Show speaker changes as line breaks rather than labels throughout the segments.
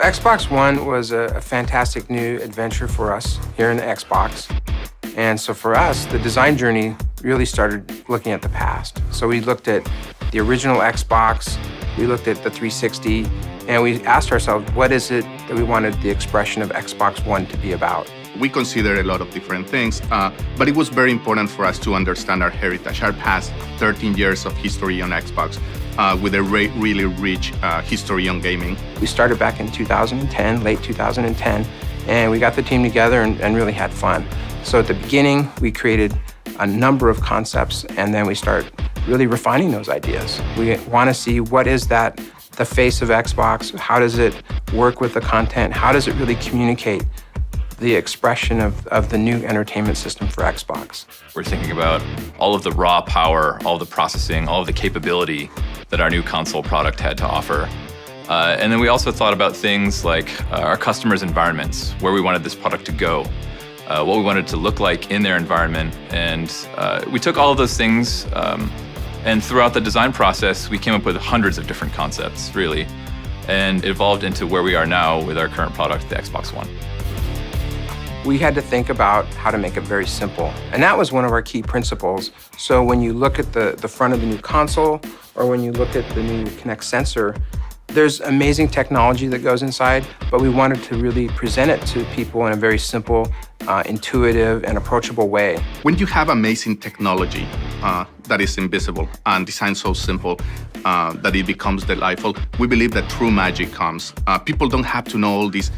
Xbox One was a fantastic new adventure for us here in the Xbox. And so for us, the design journey really started looking at the past. So we looked at the original Xbox, we looked at the 360, and we asked ourselves, what is it that we wanted the expression of Xbox One to be about?
We considered a lot of different things, but it was very important for us to understand our heritage, our past 13 years of history on Xbox, with a really rich history on gaming.
We started back in 2010, late 2010, and we got the team together and really had fun. So at the beginning, we created a number of concepts, and then we start really refining those ideas. We want to see what is that, the face of Xbox, how does it work with the content, how does it really communicate the expression of the new entertainment system for Xbox.
We're thinking about all of the raw power, all of the processing, all of the capability that our new console product had to offer. And then we also thought about things like our customers' environments, where we wanted this product to go, what we wanted it to look like in their environment. And we took all of those things, and throughout the design process, we came up with hundreds of different concepts, really, and it evolved into where we are now with our current product, the Xbox One.
We had to think about how to make it very simple. And that was one of our key principles. So when you look at the front of the new console, or when you look at the new Kinect sensor, there's amazing technology that goes inside, but we wanted to really present it to people in a very simple, intuitive, and approachable way.
When you have amazing technology that is invisible and designed so simple that it becomes delightful, we believe that true magic comes. People don't have to know all these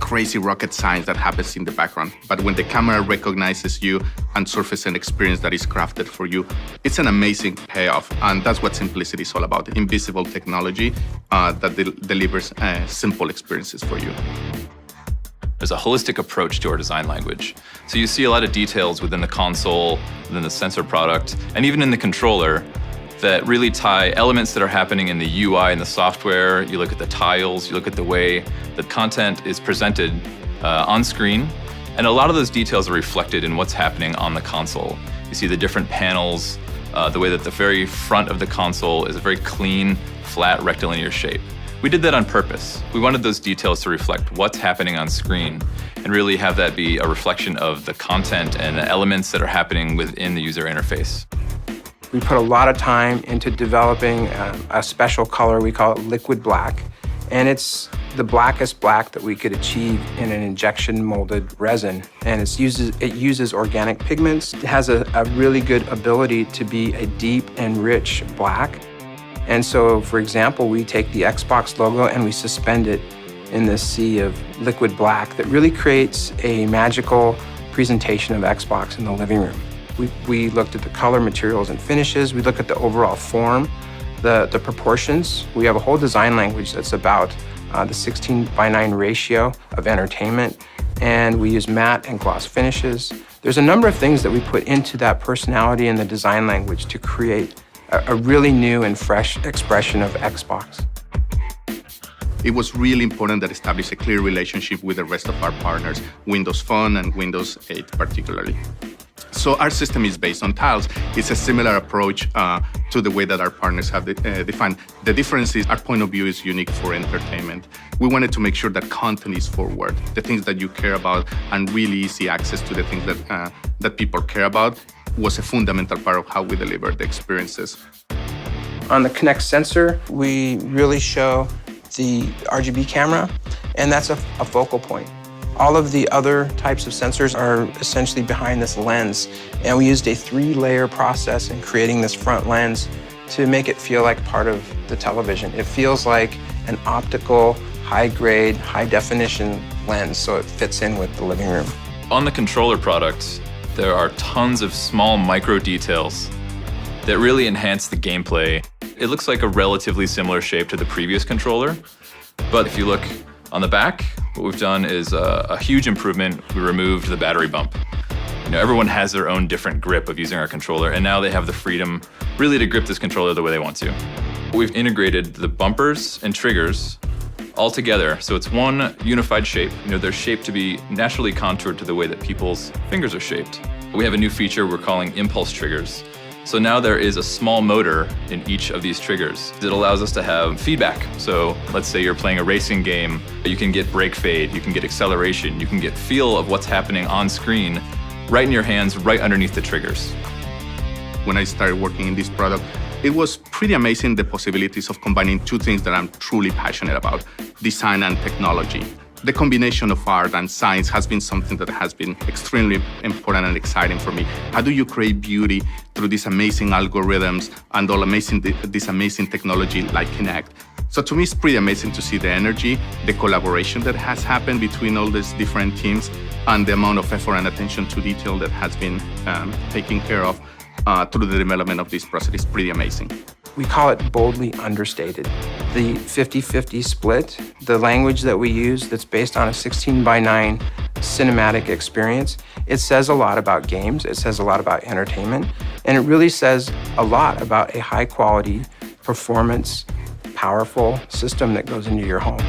crazy rocket science that happens in the background. But when the camera recognizes you and surfaces an experience that is crafted for you, it's an amazing payoff. And that's what simplicity is all about, invisible technology that delivers simple experiences for you.
There's a holistic approach to our design language. So you see a lot of details within the console, within the sensor product, and even in the controller that really tie elements that are happening in the UI and the software. You look at the tiles, you look at the way that content is presented on screen, and a lot of those details are reflected in what's happening on the console. You see the different panels, the way that the very front of the console is a very clean, flat, rectilinear shape. We did that on purpose. We wanted those details to reflect what's happening on screen and really have that be a reflection of the content and the elements that are happening within the user interface.
We put a lot of time into developing a special color, we call it liquid black, and it's the blackest black that we could achieve in an injection molded resin. And it uses organic pigments. It has a really good ability to be a deep and rich black. And so, for example, we take the Xbox logo and we suspend it in this sea of liquid black that really creates a magical presentation of Xbox in the living room. We looked at the color, materials, and finishes. We looked at the overall form, the proportions. We have a whole design language that's about the 16:9 ratio of entertainment, and we use matte and gloss finishes. There's a number of things that we put into that personality and the design language to create a really new and fresh expression of Xbox.
It was really important that establish a clear relationship with the rest of our partners, Windows Phone and Windows 8 particularly. So our system is based on tiles. It's a similar approach to the way that our partners have defined. The difference is our point of view is unique for entertainment. We wanted to make sure that content is forward, the things that you care about, and really easy access to the things that people care about was a fundamental part of how we deliver the experiences.
On the Kinect sensor, we really show the RGB camera, and that's a focal point. All of the other types of sensors are essentially behind this lens, and we used a 3-layer process in creating this front lens to make it feel like part of the television. It feels like an optical, high-grade, high-definition lens, so it fits in with the living room.
On the controller product, there are tons of small micro details that really enhance the gameplay. It looks like a relatively similar shape to the previous controller, but if you look on the back, what we've done is a huge improvement. We removed the battery bump. Everyone has their own different grip of using our controller, and now they have the freedom really to grip this controller the way they want to. We've integrated the bumpers and triggers all together, so it's one unified shape. They're shaped to be naturally contoured to the way that people's fingers are shaped. We have a new feature we're calling impulse triggers, So now there is a small motor in each of these triggers. It allows us to have feedback. So let's say you're playing a racing game, you can get brake fade, you can get acceleration, you can get feel of what's happening on screen right in your hands, right underneath the triggers.
When I started working in this product, it was pretty amazing the possibilities of combining two things that I'm truly passionate about, design and technology. The combination of art and science has been something that has been extremely important and exciting for me. How do you create beauty through these amazing algorithms and this amazing technology like Kinect? So to me, it's pretty amazing to see the energy, the collaboration that has happened between all these different teams, and the amount of effort and attention to detail that has been taken care of through the development of this process. Is pretty amazing.
We call it boldly understated. The 50-50 split, the language that we use that's based on a 16:9 cinematic experience, it says a lot about games, it says a lot about entertainment, and it really says a lot about a high quality, performance, powerful system that goes into your home.